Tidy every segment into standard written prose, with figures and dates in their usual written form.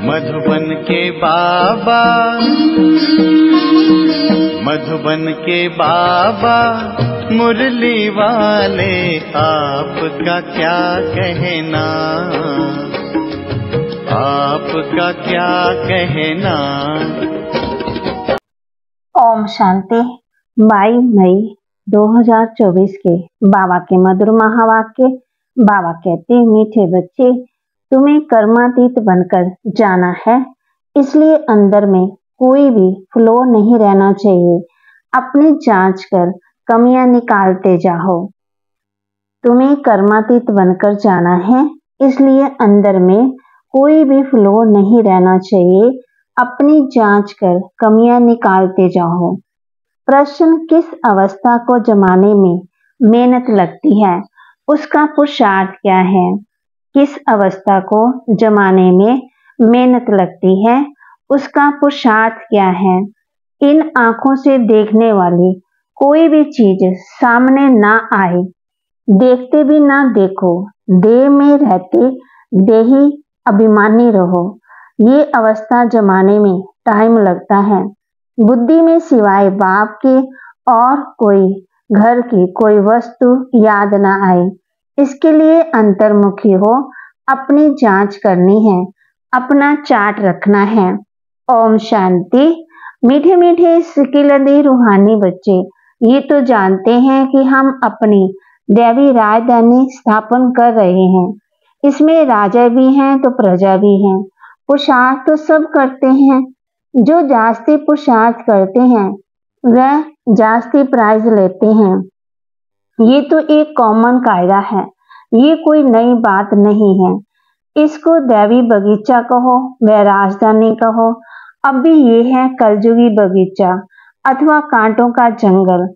मधुबन के बाबा, मधुबन के बाबा मुरली वाले, आपका क्या कहना, आपका क्या कहना। ओम शांति। 22 मई 2024 के बाबा के मधुर महावाक्य। बाबा कहते हैं, मीठे बच्चे, तुम्हें कर्मातीत बनकर जाना है, इसलिए अंदर में कोई भी फ्लो नहीं रहना चाहिए। अपनी जांच कर कमियां निकालते जाओ। तुम्हें कर्मातीत बनकर जाना है, इसलिए अंदर में कोई भी फ्लो नहीं रहना चाहिए। अपनी जांच कर कमियां निकालते जाओ। प्रश्न, किस अवस्था को जमाने में मेहनत लगती है, उसका पुरुषार्थ क्या है? किस अवस्था को जमाने में मेहनत लगती है, उसका पुरुषार्थ क्या है? इन आंखों से देखने वाली कोई भी चीज सामने ना आए, देखते भी ना देखो, देह में रहते देही अभिमानी रहो। ये अवस्था जमाने में टाइम लगता है। बुद्धि में सिवाय बाप के और कोई घर की कोई वस्तु याद ना आए, इसके लिए अंतर्मुखी हो, अपनी जांच करनी है, अपना चार्ट रखना है। ओम शांति। मीठे मीठे सिकिलदी रूहानी बच्चे, ये तो जानते हैं कि हम अपनी दैवी राजधानी स्थापन कर रहे हैं। इसमें राजा भी हैं तो प्रजा भी हैं। पुरुषार्थ तो सब करते हैं। जो जास्ती पुरुषार्थ करते हैं वह जास्ती प्राइज लेते हैं। ये तो एक कॉमन कायदा है, ये कोई नई बात नहीं है। इसको दैवी बगीचा कहो, वह राजधानी कहो, अब भी ये है कलयुगी बगीचा अथवा कांटों का जंगल।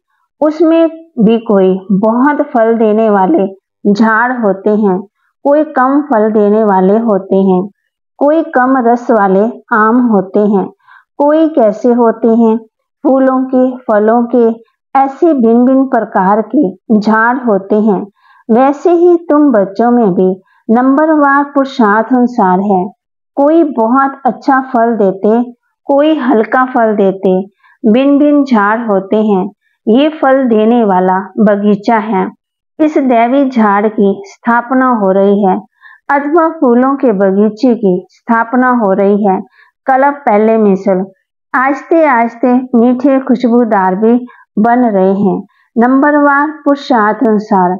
उसमें भी कोई बहुत फल देने वाले झाड़ होते हैं, कोई कम फल देने वाले होते हैं, कोई कम रस वाले आम होते हैं, कोई कैसे होते हैं, फूलों के, फलों के, ऐसे भिन्न भिन्न प्रकार के झाड़ होते हैं। वैसे ही तुम बच्चों में भी नंबरवार पुरुषार्थ अनुसार है। कोई बहुत अच्छा फल देते, कोई हल्का फल देते, भिन्न भिन्न झाड़ होते हैं। ये फल देने वाला बगीचा है। इस दैवी झाड़ की स्थापना हो रही है अथवा फूलों के बगीचे की स्थापना हो रही है। कल्प पहले मिसल आहिस्ते आहिस्ते मीठे खुशबूदार भी बन रहे हैं। नंबरवार पुरुषार्थ अनुसार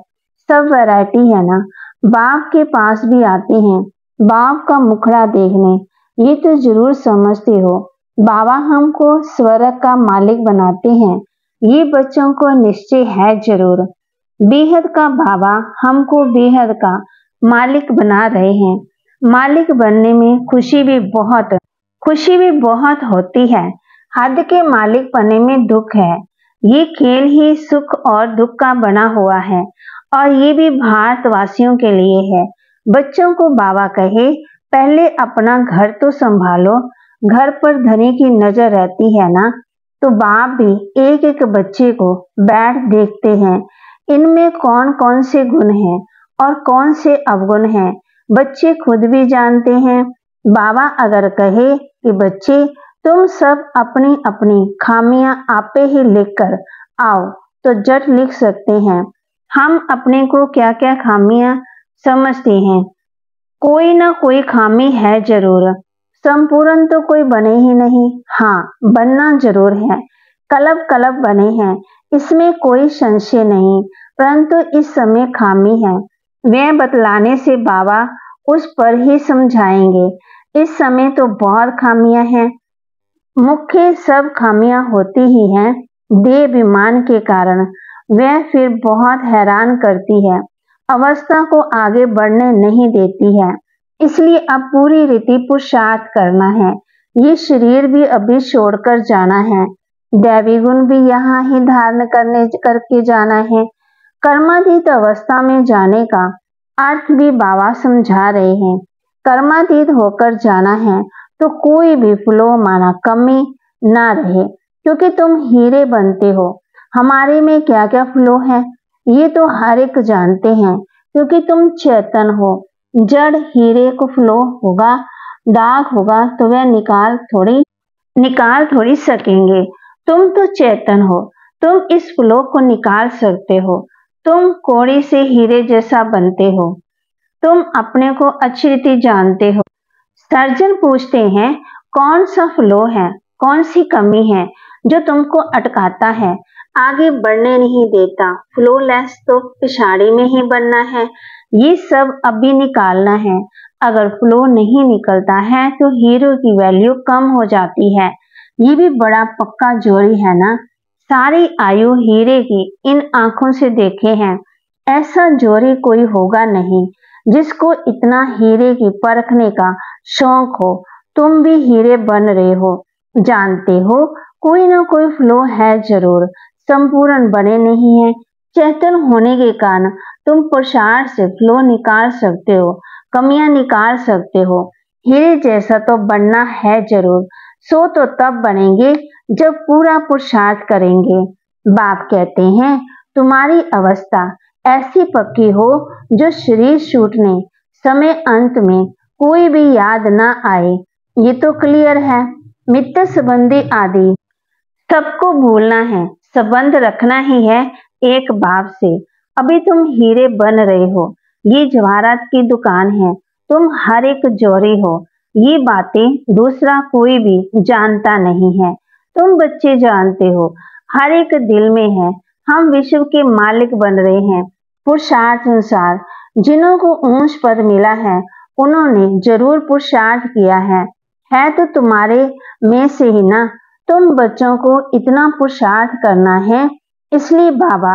सब वैरायटी है ना। बाप के पास भी आते हैं बाप का मुखड़ा देखने। ये तो जरूर समझते हो, बाबा हमको स्वर्ग का मालिक बनाते हैं। ये बच्चों को निश्चय है जरूर। बेहद का बाबा हमको बेहद का मालिक बना रहे हैं। मालिक बनने में खुशी भी बहुत होती है। हद के मालिक बनने में दुख है। ये खेल ही सुख और दुख का बना हुआ है और ये भी भारतवासियों के लिए है। बच्चों को बाबा कहे, पहले अपना घर तो संभालो। घर पर धनी की नजर रहती है ना, तो बाप भी एक एक बच्चे को बैठ देखते हैं, इनमें कौन कौन से गुण हैं और कौन से अवगुण हैं। बच्चे खुद भी जानते हैं। बाबा अगर कहे कि बच्चे तुम सब अपनी अपनी खामियां आपे ही लिख कर आओ, तो जट लिख सकते हैं। हम अपने को क्या क्या खामियां समझते हैं, कोई ना कोई खामी है जरूर। संपूर्ण तो कोई बने ही नहीं, हाँ बनना जरूर है। कल्प कल्प बने हैं, इसमें कोई संशय नहीं, परंतु इस समय खामी है। वह बतलाने से बाबा उस पर ही समझाएंगे। इस समय तो बहुत खामियां हैं। मुख्य सब खामियां होती ही हैं देह अभिमान के कारण। वह फिर बहुत हैरान करती है, अवस्था को आगे बढ़ने नहीं देती है। इसलिए अब पूरी रीति पुरुषार्थ करना है। ये शरीर भी अभी छोड़कर जाना है। दैवी गुण भी यहाँ ही धारण करके जाना है। कर्मातीत अवस्था में जाने का अर्थ भी बाबा समझा रहे हैं। कर्मातीत होकर जाना है तो कोई भी फ्लो माना कमी ना रहे, क्योंकि तुम हीरे बनते हो। हमारे में क्या क्या फ्लो है ये तो हर एक जानते हैं, क्योंकि तुम चेतन हो। जड़ हीरे को फ्लो होगा, दाग होगा तो वह निकाल थोड़ी सकेंगे। तुम तो चेतन हो, तुम इस फ्लो को निकाल सकते हो। तुम कौड़ी से हीरे जैसा बनते हो। तुम अपने को अच्छी रीति जानते हो। सर्जन पूछते हैं, कौन सा फ्लो है, कौन सी कमी है जो तुमको अटकाता है, आगे बढ़ने नहीं देता। फ्लोलेस तो पिछाड़ी में ही बनना है। ये सब अभी निकालना है। अगर फ्लो नहीं निकलता है तो हीरो की वैल्यू कम हो जाती है। ये भी बड़ा पक्का जोड़ी है ना। सारी आयु हीरे की इन आंखों से देखे हैं। ऐसा जोड़ी कोई होगा नहीं जिसको इतना हीरे की परखने का शौक हो। तुम भी हीरे बन रहे हो, जानते हो कोई ना कोई फ्लो है जरूर। संपूर्ण बने नहीं है। चेतन होने के कारण तुम पुरुषार्थ से फ्लो निकाल सकते हो, कमियां निकाल सकते हो। हीरे जैसा तो बनना है जरूर। सो तो तब बनेंगे जब पूरा पुरुषार्थ करेंगे। बाप कहते हैं, तुम्हारी अवस्था ऐसी पक्की हो जो शरीर छूटने समय अंत में कोई भी याद ना आए। ये तो क्लियर है। मित्र संबंधी आदि सबको भूलना है, संबंध रखना ही है एक बाप से। अभी तुम हीरे बन रहे हो। ये जवाहरात की दुकान है। तुम हर एक जौहरी हो। ये बातें दूसरा कोई भी जानता नहीं है। तुम बच्चे जानते हो, हर एक दिल में है। हम विश्व के मालिक बन रहे हैं। पुरुषार्थ अनुसार जिन्हों को ऊंच पद मिला है उन्होंने जरूर पुरुषार्थ किया है तो तुम्हारे में से ही ना। तुम बच्चों को इतना पुरुषार्थ करना है, इसलिए बाबा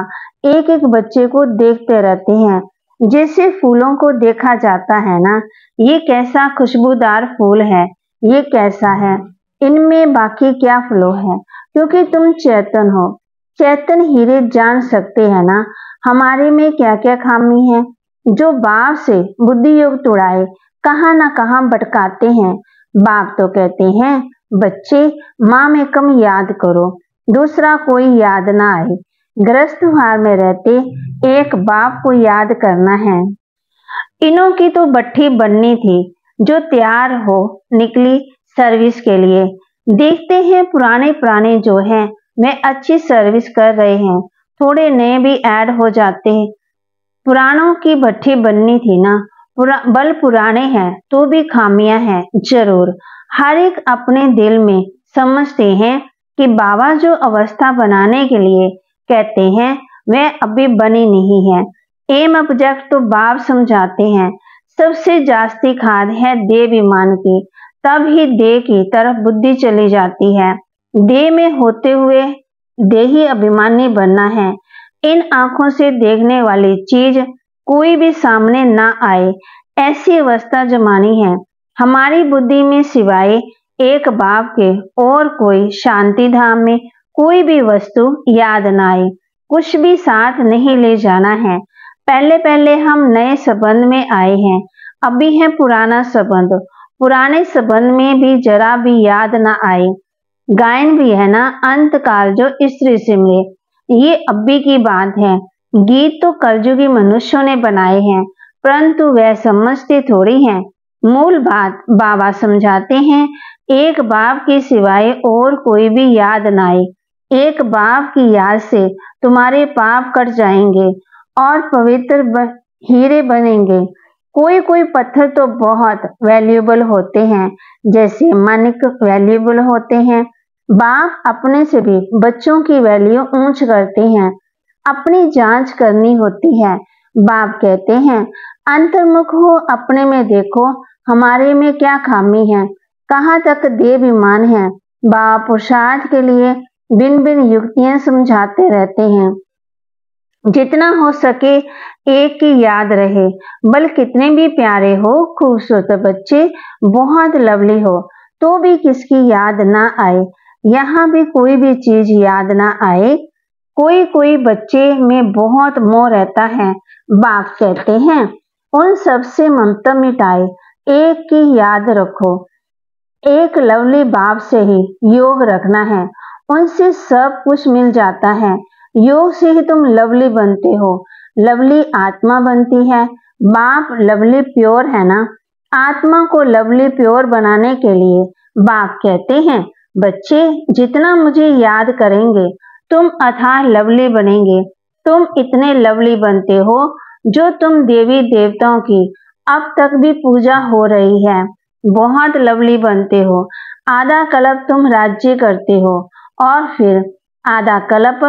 एक एक बच्चे को देखते रहते हैं जैसे फूलों को देखा जाता है ना। ये कैसा खुशबूदार फूल है, ये कैसा है, इनमें बाकी क्या फ्लो है। क्योंकि तुम चेतन हो। चेतन हीरे जान सकते हैं ना हमारे में क्या क्या खामी है। जो बाप से बुद्धि योग तुड़ाए कहाँ ना कहाँ भटकाते हैं। बाप तो कहते हैं, बच्चे माँ में कम याद करो, दूसरा कोई याद ना आए। ग्रस्त हार में रहते एक बाप को याद करना है। इनों की तो भट्ठी बननी थी जो तैयार हो निकली सर्विस के लिए। देखते हैं पुराने पुराने जो हैं वे अच्छी सर्विस कर रहे हैं, थोड़े नए भी ऐड हो जाते हैं। पुरानों की भट्ठी बननी थी ना। बल पुराने हैं तो भी खामियां हैं जरूर। हर एक अपने दिल में समझते हैं कि बाबा जो अवस्था बनाने के लिए कहते हैं वह अभी बनी नहीं है। एम ऑब्जेक्ट तो बाप समझाते हैं। सबसे जास्ती खाद है देवाभिमान की, तब ही देह की तरफ बुद्धि चली जाती है। देह में होते हुए देही अभिमानी बनना है। इन आंखों से देखने वाली चीज कोई भी सामने ना आए, ऐसी अवस्था जमानी है। हमारी बुद्धि में सिवाय एक बाप के और कोई शांति धाम में कोई भी वस्तु याद ना आए। कुछ भी साथ नहीं ले जाना है। पहले पहले हम नए संबंध में आए हैं, अभी है पुराना संबंध। पुराने संबंध में भी जरा भी याद ना आए। गायन भी है ना, अंत काल जो स्त्री से मिले, ये अभी की बात है। गीत तो कलयुगी मनुष्यों ने बनाए हैं, परंतु वह समझते थोड़ी हैं। मूल बात बाबा समझाते हैं, एक बाप के सिवाय और कोई भी याद ना आए। एक बाप की याद से तुम्हारे पाप कट जाएंगे और पवित्र हीरे बनेंगे। कोई कोई पत्थर तो बहुत वैल्यूएबल होते हैं, जैसे मानिक वैल्यूएबल होते हैं। बाप अपने से भी बच्चों की वैल्यू ऊंच करते हैं। अपनी जांच करनी होती है। बाप कहते हैं, अंतर्मुख हो, अपने में देखो हमारे में क्या खामी है, कहाँ तक देवाभिमान है। बाप पुरुषार्थ के लिए बिन बिन युक्तियां समझाते रहते हैं। जितना हो सके एक की याद रहे। बल कितने भी प्यारे हो, खूबसूरत बच्चे बहुत लवली हो, तो भी किसकी याद ना आए। यहाँ भी कोई भी चीज याद ना आए। कोई कोई बच्चे में बहुत मोह रहता है। बाप कहते हैं, उन सब से ममता मिटाए, एक की याद रखो। एक लवली बाप से ही योग रखना है, उनसे सब कुछ मिल जाता है। योग से ही तुम लवली बनते हो, लवली आत्मा बनती है। बाप लवली प्योर है ना। आत्मा को लवली प्योर बनाने के लिए बाप कहते हैं, बच्चे जितना मुझे याद करेंगे तुम अथाह लवली बनेंगे। तुम इतने लवली बनते हो जो तुम देवी देवताओं की अब तक भी पूजा हो रही है। बहुत लवली बनते हो। आधा कल्प तुम राज्य करते हो और फिर आधा कल्प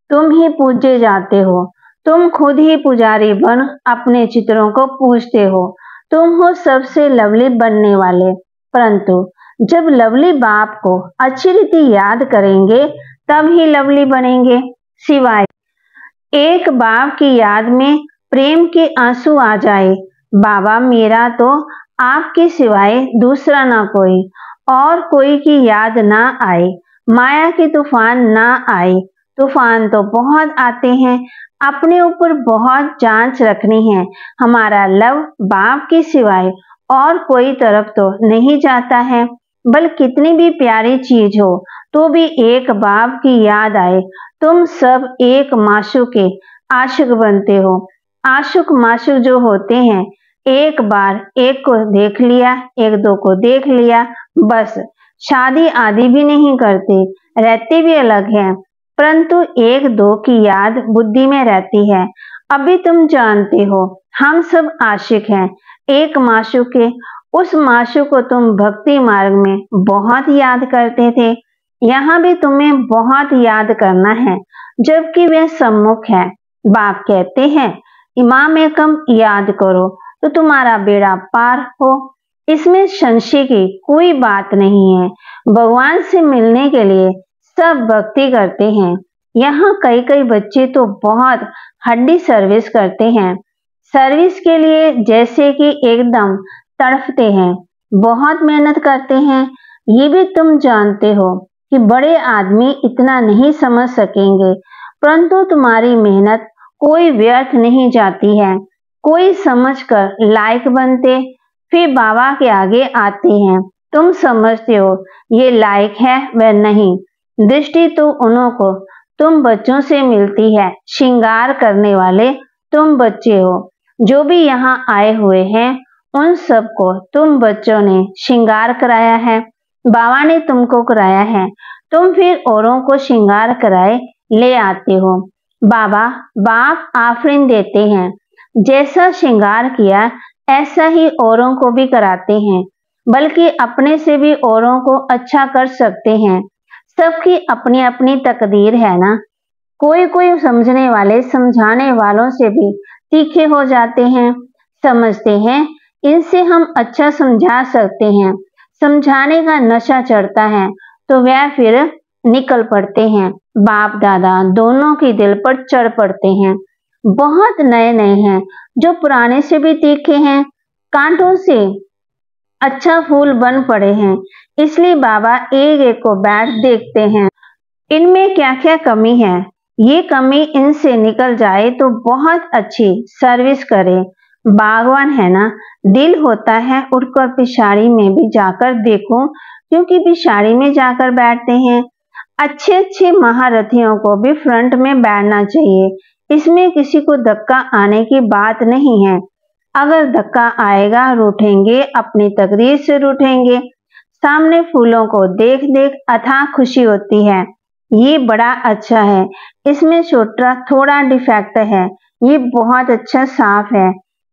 तुम ही पूजे जाते हो। तुम खुद ही पुजारी बन अपने चित्रों को पूजते हो। तुम हो सबसे लवली बनने वाले। परंतु जब लवली बाप को अच्छी रीति याद करेंगे तब ही लवली बनेंगे। सिवाय एक बाप की याद में प्रेम के आंसू आ जाए, बाबा मेरा तो आपके सिवाय दूसरा ना कोई, और कोई की याद ना आए, माया की तूफान ना आए। तूफान तो बहुत आते हैं, अपने ऊपर बहुत जांच रखनी है। हमारा लव बाप के सिवाय और कोई तरफ तो नहीं जाता है। बल कितनी भी प्यारी चीज हो तो भी एक बाप की याद आए। तुम सब एक माशूक के आशिक बनते हो। आशिक माशूक जो होते हैं, एक बार एक को देख लिया, एक दो को देख लिया, बस शादी आदि भी नहीं करते, रहते भी अलग हैं, परंतु एक दो की याद बुद्धि में रहती है। अभी तुम जानते हो हम सब आशिक हैं एक माशूक के। उस माशूक को तुम भक्ति मार्ग में बहुत याद करते थे। यहाँ भी तुम्हें बहुत याद करना है, जबकि वह सम्मुख है। बाप कहते हैं, इमाम एकम याद करो तो तुम्हारा बेड़ा पार हो। इसमें संशय की कोई बात नहीं है। भगवान से मिलने के लिए सब भक्ति करते हैं। यहाँ कई कई बच्चे तो बहुत हड्डी सर्विस करते हैं। सर्विस के लिए जैसे कि एकदम तड़फते हैं, बहुत मेहनत करते हैं। ये भी तुम जानते हो कि बड़े आदमी इतना नहीं समझ सकेंगे, परंतु तुम्हारी मेहनत कोई व्यर्थ नहीं जाती है। कोई समझकर लायक बनते, फिर बाबा के आगे आते हैं। तुम समझते हो ये लायक है वह नहीं। दृष्टि तो उन्हों को तुम बच्चों से मिलती है। श्रृंगार करने वाले तुम बच्चे हो। जो भी यहाँ आए हुए हैं उन सबको तुम बच्चों ने श्रृंगार कराया है। बाबा ने तुमको कराया है। तुम फिर औरों को श्रृंगार कराए ले आते हो। बाप आफरीन देते हैं। जैसा श्रृंगार किया ऐसा ही औरों को भी कराते हैं, बल्कि अपने से भी औरों को अच्छा कर सकते हैं। सबकी अपनी अपनी तकदीर है ना। कोई कोई समझने वाले समझाने वालों से भी तीखे हो जाते हैं। समझते हैं इनसे हम अच्छा समझा सकते हैं। समझाने का नशा चढ़ता है तो वह फिर निकल पड़ते हैं। बाप दादा दोनों के दिल पर चढ़ पड़ते हैं। बहुत नए नए हैं जो पुराने से भी तीखे हैं। कांटों से अच्छा फूल बन पड़े हैं, इसलिए बाबा एक एक को बैठ देखते हैं, इनमें क्या क्या कमी है। ये कमी इनसे निकल जाए तो बहुत अच्छी सर्विस करे। बागवान है ना, दिल होता है उठकर पिछाड़ी में भी जाकर देखो, क्योंकि पिछाड़ी में जाकर बैठते हैं। अच्छे अच्छे महारथियों को भी फ्रंट में बैठना चाहिए। इसमें किसी को धक्का आने की बात नहीं है। अगर धक्का आएगा रूठेंगे, अपनी तकदीर से रूठेंगे। सामने फूलों को देख देख अथाह खुशी होती है। ये बड़ा अच्छा है, इसमें छोटा थोड़ा डिफेक्ट है, ये बहुत अच्छा साफ है।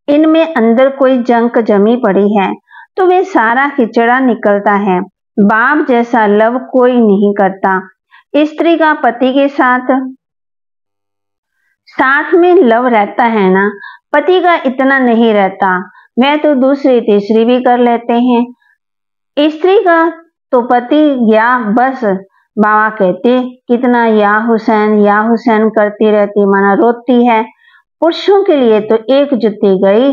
इनमें अंदर कोई जंक जमी पड़ी है तो वे सारा खिचड़ा निकलता है। बाप जैसा लव कोई नहीं करता। स्त्री का पति के साथ में लव रहता है ना, पति का इतना नहीं रहता। वह तो दूसरी तीसरी भी कर लेते हैं। स्त्री का तो पति या बस बाबा कहते कितना या हुसैन करती रहती, माना रोती है। पुरुषों के लिए तो एक जुत्ती गई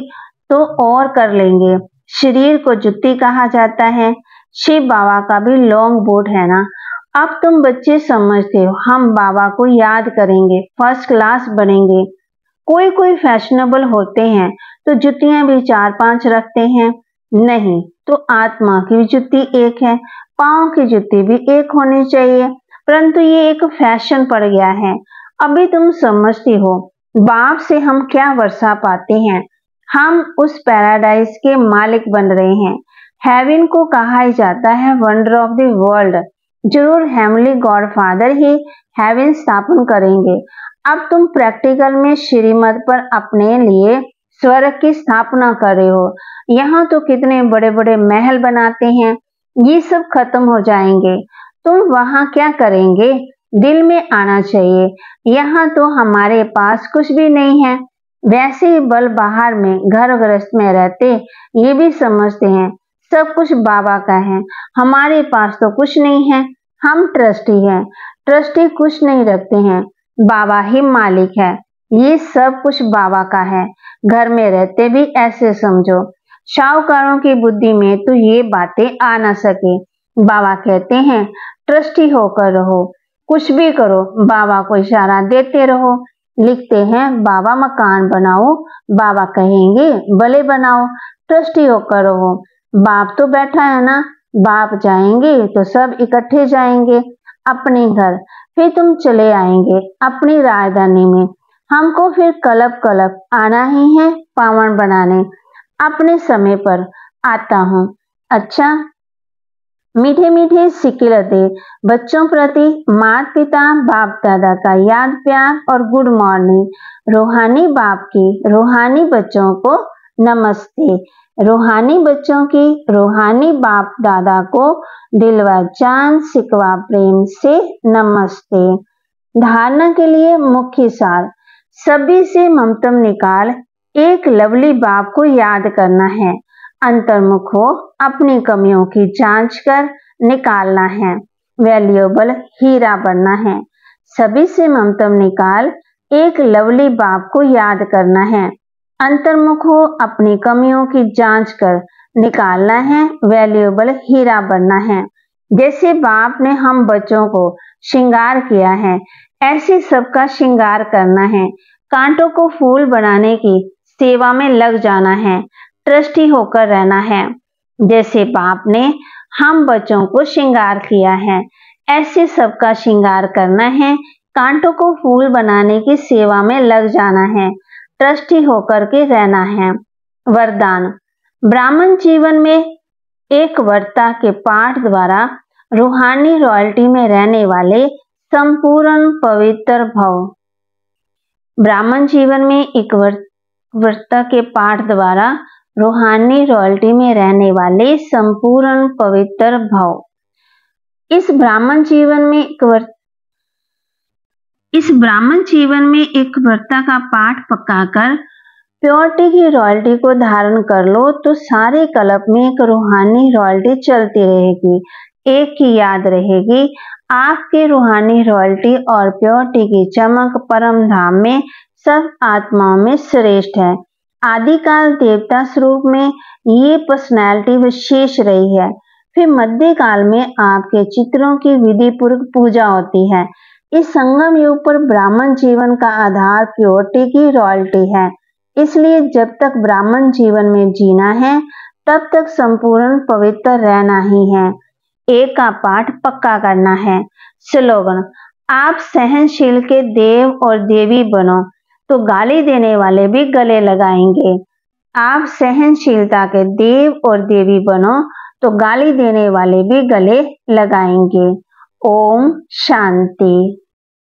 तो और कर लेंगे। शरीर को जुत्ती कहा जाता है। शिव बाबा का भी लॉन्ग बूट है ना। अब तुम बच्चे समझते हो हम बाबा को याद करेंगे, फर्स्ट क्लास बनेंगे। कोई कोई फैशनेबल होते हैं तो जुतियां भी 4-5 रखते हैं। नहीं तो आत्मा की जुत्ती एक है, पाँव की जुत्ती भी एक होनी चाहिए, परंतु ये एक फैशन पड़ गया है। अभी तुम समझती हो बाप से हम क्या वर्षा पाते हैं। हम उस पैराडाइज के मालिक बन रहे हैं। हेवन को कहा जाता है वंडर ऑफ द वर्ल्ड। जरूर हेवनली गॉडफादर ही हेवन स्थापन करेंगे। अब तुम प्रैक्टिकल में श्रीमत पर अपने लिए स्वर्ग की स्थापना कर रहे हो। यहाँ तो कितने बड़े बड़े महल बनाते हैं, ये सब खत्म हो जाएंगे। तुम वहाँ क्या करेंगे? दिल में आना चाहिए, यहाँ तो हमारे पास कुछ भी नहीं है। वैसे ही बल बाहर में घर गृहस्थ में रहते ये भी समझते हैं सब कुछ बाबा का है, हमारे पास तो कुछ नहीं है। हम ट्रस्टी हैं, ट्रस्टी कुछ नहीं रखते हैं, बाबा ही मालिक है। ये सब कुछ बाबा का है। घर में रहते भी ऐसे समझो। शाहूकारों की बुद्धि में तो ये बातें आ ना सके। बाबा कहते हैं ट्रस्टी होकर रहो, कुछ भी करो, बाबा को इशारा देते रहो। लिखते हैं बाबा मकान बनाओ, बाबा कहेंगे भले बनाओ, ट्रस्टी होकर रहो। बाप तो बैठा है ना, बाप जाएंगे तो सब इकट्ठे जाएंगे अपने घर, फिर तुम चले आएंगे अपनी राजधानी में। हमको फिर कलप कलप आना ही है पावन बनाने। अपने समय पर आता हूँ। अच्छा, मीठे मीठे सिकिलते बच्चों प्रति माता पिता बाप दादा का याद प्यार और गुड मॉर्निंग। रूहानी बाप की रूहानी बच्चों को नमस्ते। रूहानी बच्चों की रूहानी बाप दादा को दिलवा जान सिकवा प्रेम से नमस्ते। धारणा के लिए मुख्य सार, सभी से ममतम निकाल एक लवली बाप को याद करना है। अंतर्मुख हो, अपनी कमियों की जांच कर निकालना है। वैल्यूएबल हीरा बनना है। सभी से ममतम निकाल एक लवली बाप को याद करना है। अंतर्मुख हो, अपनी कमियों की जांच कर निकालना है। वैल्यूएबल हीरा बनना है। जैसे बाप ने हम बच्चों को श्रृंगार किया है, ऐसे सबका श्रृंगार करना है। कांटों को फूल बनाने की सेवा में लग जाना है, ट्रस्टी होकर रहना है। जैसे बाप ने हम बच्चों को श्रृंगार किया है, ऐसे सबका श्रृंगार करना है। कांटों को फूल बनाने की सेवा में लग जाना है, ट्रस्टी होकर के रहना है। वरदान, ब्राह्मण जीवन में एक वर्ता के पाठ द्वारा रूहानी रॉयल्टी में रहने वाले संपूर्ण पवित्र भव। ब्राह्मण जीवन में एक वर्ता के पाठ द्वारा रूहानी रॉयल्टी में रहने वाले संपूर्ण पवित्र भव। इस ब्राह्मण जीवन में एक वर्ता का पाठ पकाकर प्योरिटी की रॉयल्टी को धारण कर लो तो सारे कल्प में एक रूहानी रॉयल्टी चलती रहेगी, एक की याद रहेगी। आपके रूहानी रॉयल्टी और प्योरिटी की चमक परम धाम में सब आत्माओं में श्रेष्ठ है। आदिकाल देवता स्वरूप में ये पर्सनैलिटी विशेष रही है। फिर मध्यकाल में आपके चित्रों की विधि पूर्वक पूजा होती है। इस संगम युग पर ब्राह्मण जीवन का आधार प्योरिटी की रॉयल्टी है। इसलिए जब तक ब्राह्मण जीवन में जीना है तब तक संपूर्ण पवित्र रहना ही है। एक का पाठ पक्का करना है। स्लोगन, आप सहनशील के देव और देवी बनो तो गाली देने वाले भी गले लगाएंगे। आप सहनशीलता के देव और देवी बनो तो गाली देने वाले भी गले लगाएंगे। ओम शांति।